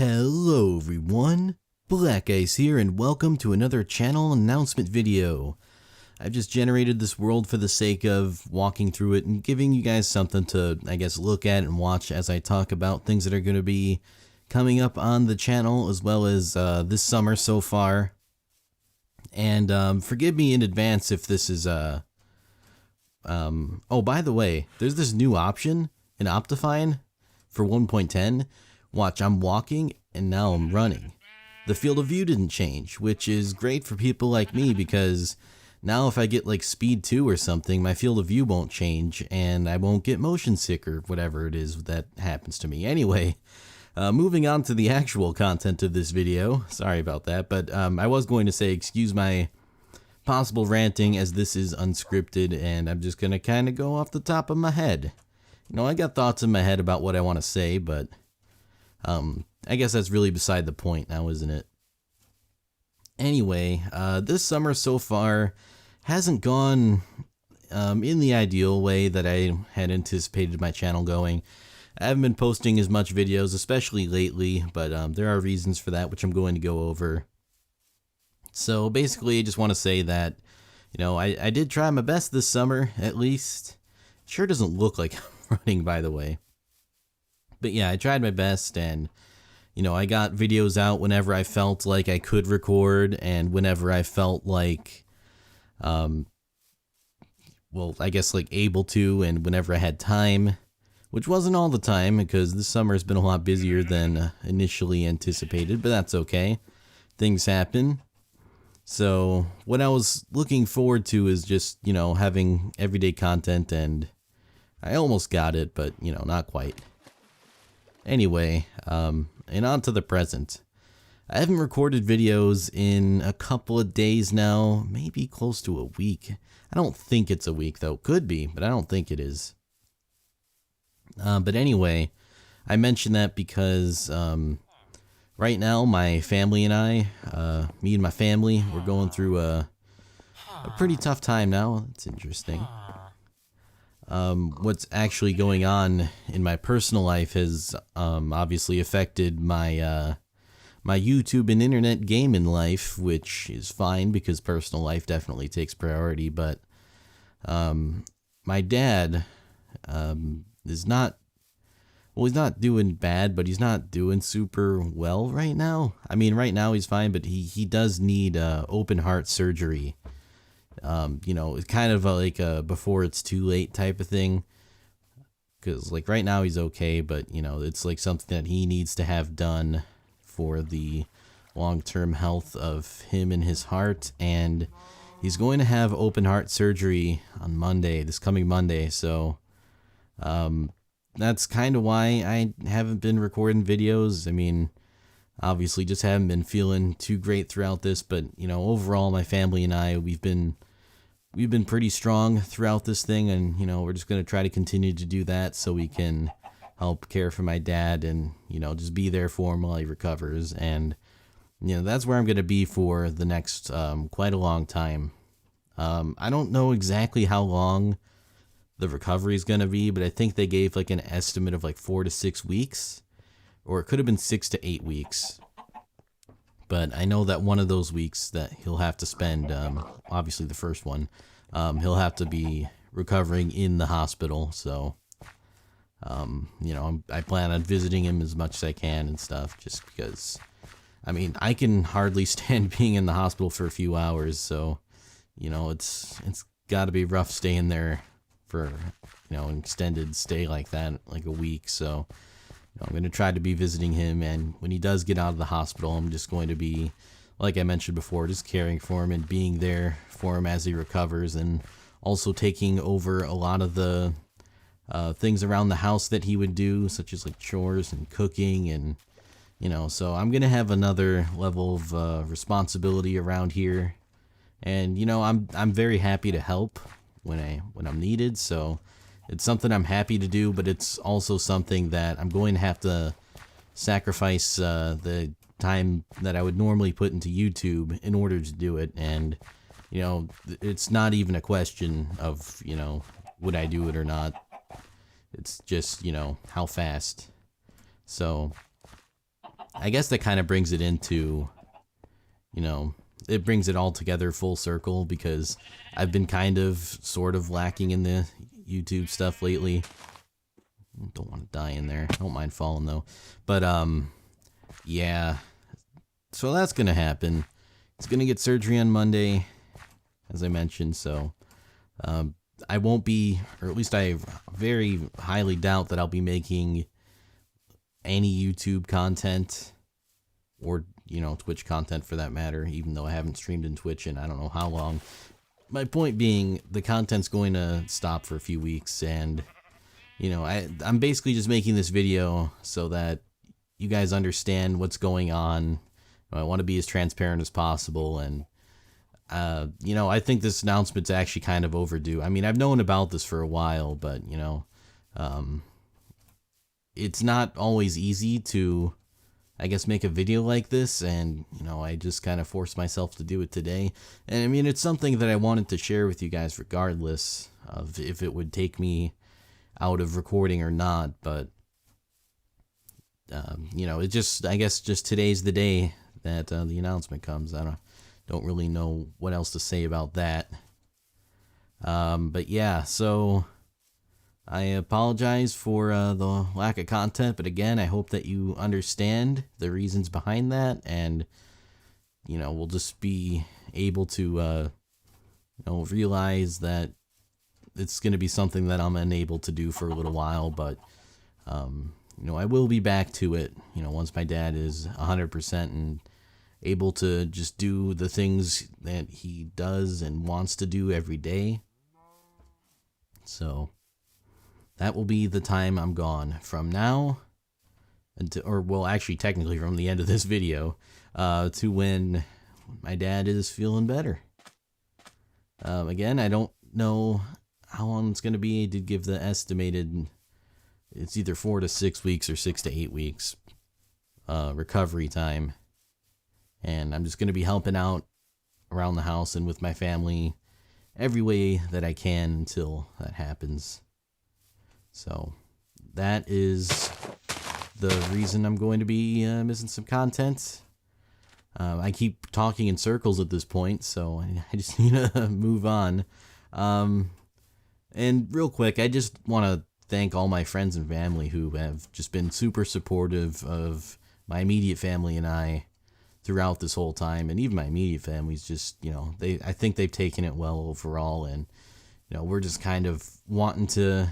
Hello everyone, Black Ice here and welcome to another channel announcement video. I've just generated this world for the sake of walking through it and giving you guys something to, I guess, look at and watch as I talk about things that are going to be coming up on the channel as well as this summer so far. And forgive me in advance if this is, oh, by the way, there's this new option in Optifine for 1.10. Watch, I'm walking and now I'm running. The field of view didn't change, which is great for people like me because now if I get like speed 2 or something, my field of view won't change and I won't get motion sick or whatever it is that happens to me. Anyway, moving on to the actual content of this video. Sorry about that, but I was going to say excuse my possible ranting as this is unscripted and I'm just going to kind of go off the top of my head. You know, I got thoughts in my head about what I want to say, but I guess that's really beside the point now, isn't it? Anyway, this summer so far hasn't gone in the ideal way that I had anticipated my channel going. I haven't been posting as much videos, especially lately, but there are reasons for that, which I'm going to go over. So basically, I just want to say that, you know, I did try my best this summer, at least. It sure doesn't look like I'm running, by the way. But yeah, I tried my best and, you know, I got videos out whenever I felt like I could record and whenever I felt like, well, I guess like able to and whenever I had time, which wasn't all the time because this summer has been a lot busier than initially anticipated, but that's okay. Things happen. So what I was looking forward to is just, you know, having everyday content and I almost got it, but, you know, not quite. Anyway, and on to the present. I haven't recorded videos in a couple of days now, maybe close to a week. I don't think it's a week though, could be, but I don't think it is. But anyway, I mention that because right now my family and I, me and my family, we're going through a pretty tough time now. It's interesting. What's actually going on in my personal life has obviously affected my my YouTube and internet gaming life, which is fine because personal life definitely takes priority. But my dad is not, well, he's not doing bad, but he's not doing super well right now. I mean, right now he's fine, but he does need open heart surgery. You know, it's kind of like a before it's too late type of thing. Because, like, right now he's okay, but, you know, it's like something that he needs to have done for the long-term health of him and his heart. And he's going to have open heart surgery on Monday, this coming Monday. So, that's kind of why I haven't been recording videos. I mean, obviously just haven't been feeling too great throughout this, but, you know, overall my family and I, we've been pretty strong throughout this thing, and, you know, we're just going to try to continue to do that so we can help care for my dad and, you know, just be there for him while he recovers. And, you know, that's where I'm going to be for the next quite a long time. I don't know exactly how long the recovery is going to be, but I think they gave like an estimate of like 4 to 6 weeks, or it could have been 6 to 8 weeks. But I know that one of those weeks that he'll have to spend, obviously the first one, he'll have to be recovering in the hospital. So, you know, I plan on visiting him as much as I can and stuff, just because, I mean, I can hardly stand being in the hospital for a few hours. So, you know, it's got to be rough staying there for, you know, an extended stay like that, like a week. So, I'm going to try to be visiting him, and when he does get out of the hospital, I'm just going to be, like I mentioned before, just caring for him and being there for him as he recovers, and also taking over a lot of the things around the house that he would do, such as like chores and cooking, and, you know, so I'm going to have another level of responsibility around here, and, you know, I'm very happy to help when I'm needed, so it's something I'm happy to do, but it's also something that I'm going to have to sacrifice the time that I would normally put into YouTube in order to do it. And, you know, it's not even a question of, you know, would I do it or not. It's just, you know, how fast. So, I guess that kind of brings it into, you know, it brings it all together full circle, because I've been kind of sort of lacking in the YouTube stuff lately. Don't want to die in there. Don't mind falling though. But yeah. So that's gonna happen. It's gonna get surgery on Monday, as I mentioned. So I won't be, or at least I very highly doubt that I'll be making any YouTube content, or Twitch content for that matter, even though I haven't streamed in Twitch in I don't know how long. My point being, the content's going to stop for a few weeks, and I'm basically just making this video so that you guys understand what's going on. I want to be as transparent as possible, and I think this announcement's actually kind of overdue. I mean, I've known about this for a while, but it's not always easy to, I guess, make a video like this, and I just kind of forced myself to do it today. And I mean, it's something that I wanted to share with you guys regardless of if it would take me out of recording or not. But it just, I guess, just today's the day that the announcement comes. I don't really know what else to say about that. But yeah, so I apologize for the lack of content, but again, I hope that you understand the reasons behind that, and we'll just be able to realize that it's going to be something that I'm unable to do for a little while, but I will be back to it once my dad is 100% and able to just do the things that he does and wants to do every day. So that will be the time I'm gone from now until, or well, actually technically from the end of this video to when my dad is feeling better. Again, I don't know how long it's going to be. I did give the estimated, it's either 4 to 6 weeks or 6 to 8 weeks recovery time. And I'm just going to be helping out around the house and with my family every way that I can until that happens. So that is the reason I'm going to be missing some content. I keep talking in circles at this point, so I just need to move on. And real quick, I just want to thank all my friends and family who have just been super supportive of my immediate family and I throughout this whole time. And even my immediate family's just, I think they've taken it well overall, and we're just kind of wanting to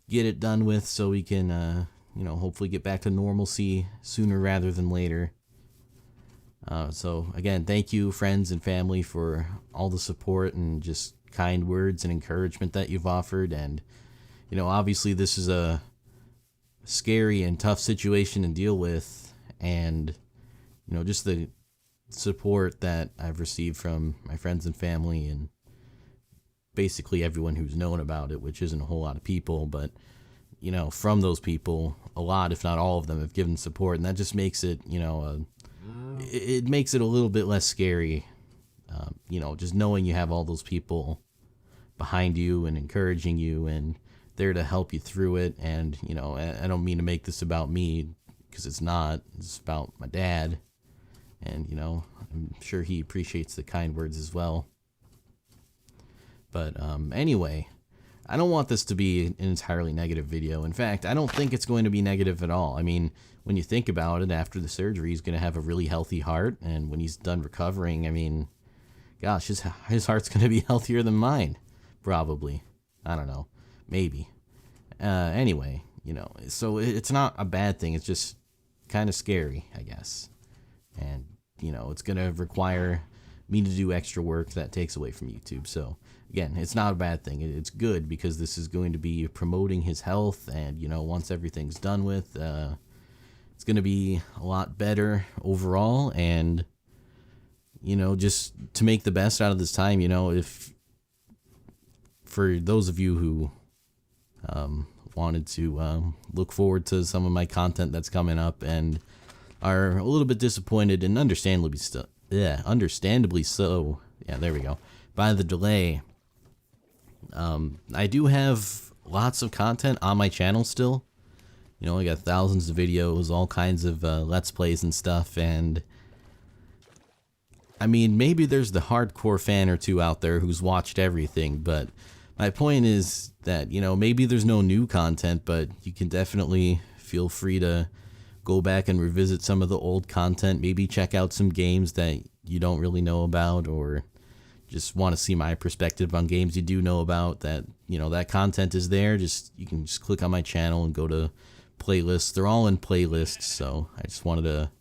get it done with so we can hopefully get back to normalcy sooner rather than later. So again, thank you, friends and family, for all the support and just kind words and encouragement that you've offered. And obviously this is a scary and tough situation to deal with, and just the support that I've received from my friends and family and basically everyone who's known about it, which isn't a whole lot of people, but from those people, a lot, if not all of them, have given support, and that just makes it it makes it a little bit less scary, just knowing you have all those people behind you and encouraging you and there to help you through it. And I don't mean to make this about me, because it's not. It's about my dad, and I'm sure he appreciates the kind words as well. But anyway, I don't want this to be an entirely negative video. In fact, I don't think it's going to be negative at all. I mean, when you think about it, after the surgery, he's going to have a really healthy heart, and when he's done recovering, I mean, gosh, his heart's going to be healthier than mine, probably. I don't know, maybe. Anyway, so it's not a bad thing. It's just kind of scary, I guess. And, it's going to require me to do extra work that takes away from YouTube. So again, it's not a bad thing. It's good, because this is going to be promoting his health, and once everything's done with, it's going to be a lot better overall. And just to make the best out of this time, if for those of you who wanted to look forward to some of my content that's coming up and are a little bit disappointed, and understandably so, there we go, by the delay. I do have lots of content on my channel still. You know, I got thousands of videos, all kinds of Let's Plays and stuff, and I mean, maybe there's the hardcore fan or two out there who's watched everything, but my point is that, you know, maybe there's no new content, but you can definitely feel free to go back and revisit some of the old content, maybe check out some games that you don't really know about, or just want to see my perspective on games you do know about. That, you know, that content is there. Just, you can just click on my channel and go to playlists. They're all in playlists, so I just wanted to,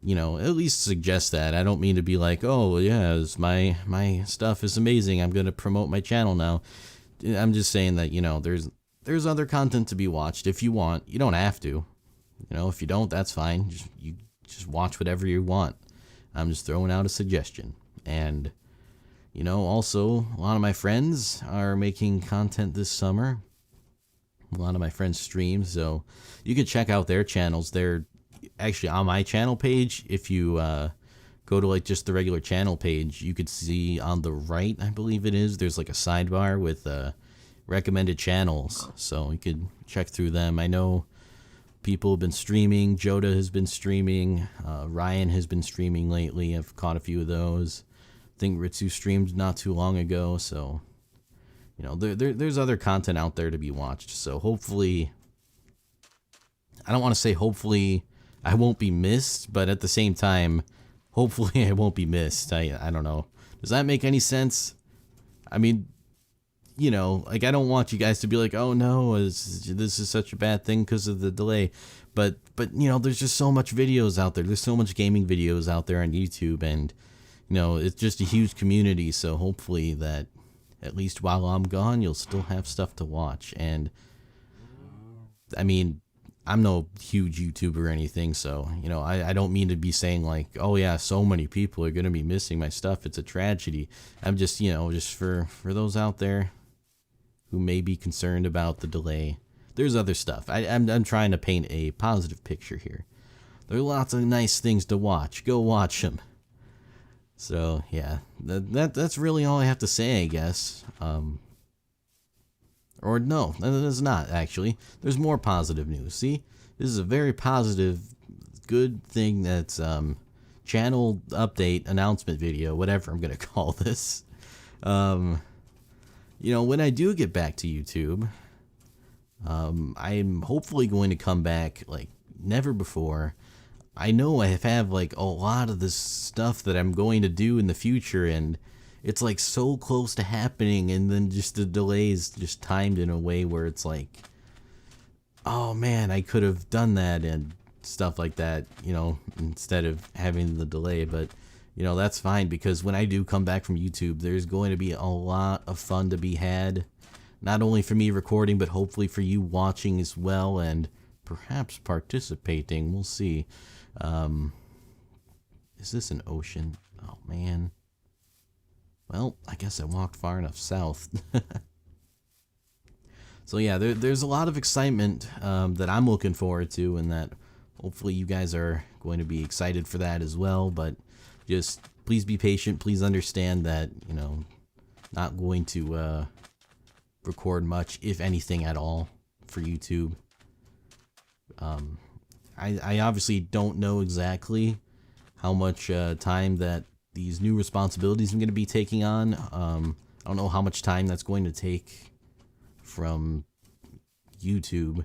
you know, at least suggest that. I don't mean to be like, oh yeah, my stuff is amazing, I'm gonna promote my channel now. I'm just saying that, you know, there's other content to be watched if you want. You don't have to. You know, if you don't, that's fine. You just watch whatever you want. I'm just throwing out a suggestion. And, you know, also, a lot of my friends are making content this summer. A lot of my friends stream, so you can check out their channels. They're actually on my channel page. If you go to like just the regular channel page, you could see on the right, I believe it is, there's like a sidebar with recommended channels, so you could check through them. I know people have been streaming. Joda has been streaming. Ryan has been streaming lately. I've caught a few of those. I think Ritsu streamed not too long ago, so, you know, there's other content out there to be watched. So hopefully, I don't want to say hopefully I won't be missed, but at the same time, hopefully I won't be missed. I don't know. Does that make any sense? I mean, you know, like, I don't want you guys to be like, oh no, this is such a bad thing because of the delay. But you know, there's just so much videos out there. There's so much gaming videos out there on YouTube, and, you know, it's just a huge community. So hopefully that at least while I'm gone, you'll still have stuff to watch. And I mean, I'm no huge YouTuber or anything, so, you know, I don't mean to be saying like, oh yeah, so many people are going to be missing my stuff, it's a tragedy. I'm just, you know, just for those out there who may be concerned about the delay, there's other stuff. I'm trying to paint a positive picture here. There are lots of nice things to watch. Go watch them. So yeah, that's really all I have to say, I guess. Or no, that is not, actually. There's more positive news. See? This is a very positive, good thing that's channel update, announcement video, whatever I'm going to call this. You know, when I do get back to YouTube, I'm hopefully going to come back like never before. I know I have like a lot of this stuff that I'm going to do in the future, and it's like so close to happening, and then just the delays just timed in a way where it's like, oh man, I could have done that and stuff like that, you know, instead of having the delay. But, you know, that's fine, because when I do come back from YouTube, there's going to be a lot of fun to be had. Not only for me recording, but hopefully for you watching as well, and perhaps participating. We'll see. Is this an ocean? Oh man. Well, I guess I walked far enough south. So yeah, there's a lot of excitement that I'm looking forward to, and that hopefully you guys are going to be excited for that as well. But just please be patient. Please understand that, you know, not going to record much, if anything at all, for YouTube. I obviously don't know exactly how much time that these new responsibilities I'm going to be taking on. I don't know how much time that's going to take from YouTube. You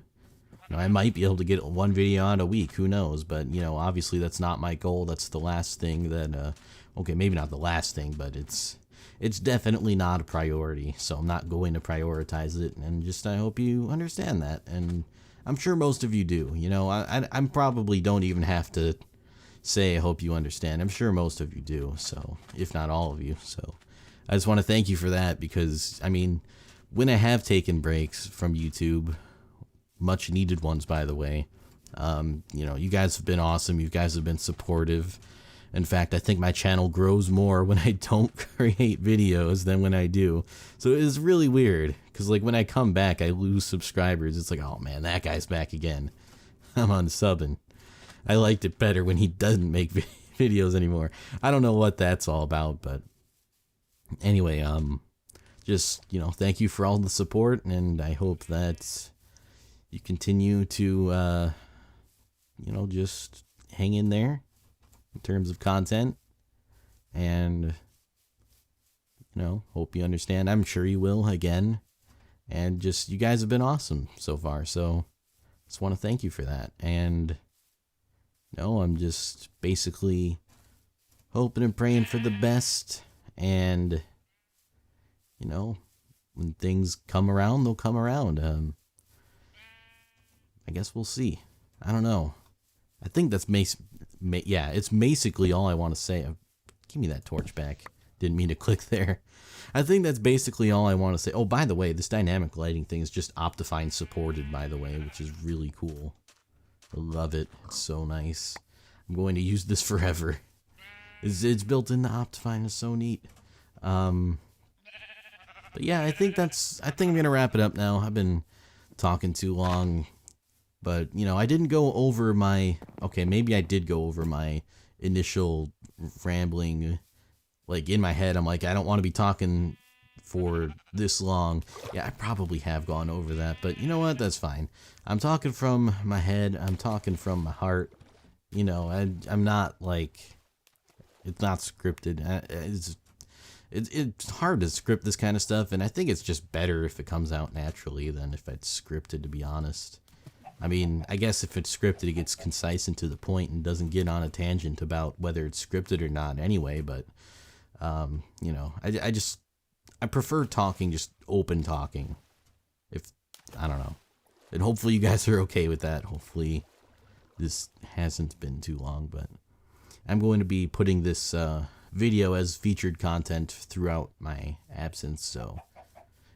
know, I might be able to get one video out a week, who knows? But, you know, obviously that's not my goal. That's the last thing that, okay, maybe not the last thing, but it's definitely not a priority. So I'm not going to prioritize it, and just I hope you understand that. And I'm sure most of you do. You know, I'm probably don't even have to say I hope you understand. I'm sure most of you do, so, if not all of you. So I just want to thank you for that, because, I mean, when I have taken breaks from YouTube, much needed ones, by the way, you know, you guys have been awesome. You guys have been supportive. In fact, I think my channel grows more when I don't create videos than when I do. So it is really weird, because like when I come back, I lose subscribers. It's like, oh man, that guy's back again. I'm unsubbing. I liked it better when he doesn't make videos anymore. I don't know what that's all about, but anyway, just, you know, thank you for all the support, and I hope that you continue to, just hang in there in terms of content. And, hope you understand. I'm sure you will again. And just, you guys have been awesome so far. So, just want to thank you for that. And, I'm just basically hoping and praying for the best. And, when things come around, they'll come around. I guess we'll see. I don't know. I think that's it's basically all I want to say. Give me that torch back. Didn't mean to click there. I think that's basically all I want to say. Oh, by the way, this dynamic lighting thing is just Optifine supported, by the way, which is really cool. I love it. It's so nice. I'm going to use this forever. It's built into Optifine. It's so neat. But yeah, I think I'm gonna wrap it up now. I've been talking too long, but I didn't go over my. Okay, maybe I did go over my initial rambling. Like in my head, I'm like, I don't want to be talking for this long. Yeah, I probably have gone over that, but you know what? That's fine. I'm talking from my head. I'm talking from my heart. I'm not like. It's not scripted. It's hard to script this kind of stuff, and I think it's just better if it comes out naturally than if it's scripted, to be honest. I mean, I guess if it's scripted, it gets concise and to the point and doesn't get on a tangent about whether it's scripted or not anyway, but, I prefer talking, just open talking. I don't know. And hopefully you guys are okay with that. Hopefully this hasn't been too long, but I'm going to be putting this, video as featured content throughout my absence, so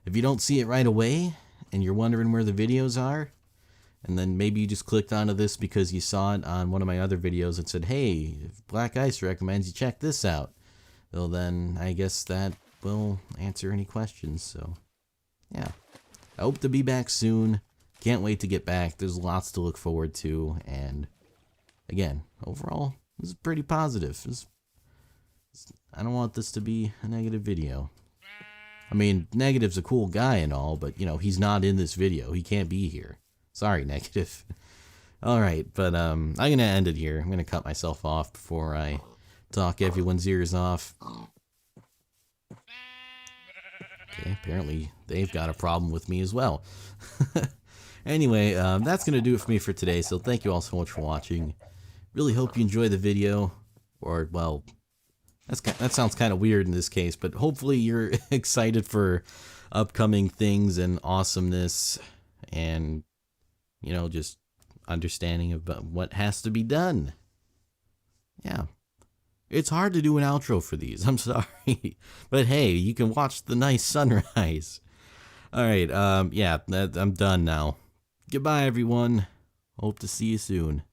if you don't see it right away and you're wondering where the videos are, and then maybe you just clicked onto this because you saw it on one of my other videos and said, hey, Black Ice recommends you check this out, well then I guess that will answer any questions. So yeah, I hope to be back soon. Can't wait to get back. There's lots to look forward to, and again, overall this is pretty positive. I don't want this to be a negative video. I mean, Negative's a cool guy and all, but, he's not in this video. He can't be here. Sorry, Negative. Alright, but I'm going to end it here. I'm going to cut myself off before I talk everyone's ears off. Okay, apparently they've got a problem with me as well. Anyway, that's going to do it for me for today, so thank you all so much for watching. Really hope you enjoy the video, or, well... That sounds kind of weird in this case, but hopefully you're excited for upcoming things and awesomeness and, just understanding about what has to be done. Yeah. It's hard to do an outro for these. I'm sorry. But hey, you can watch the nice sunrise. Alright, yeah, I'm done now. Goodbye, everyone. Hope to see you soon.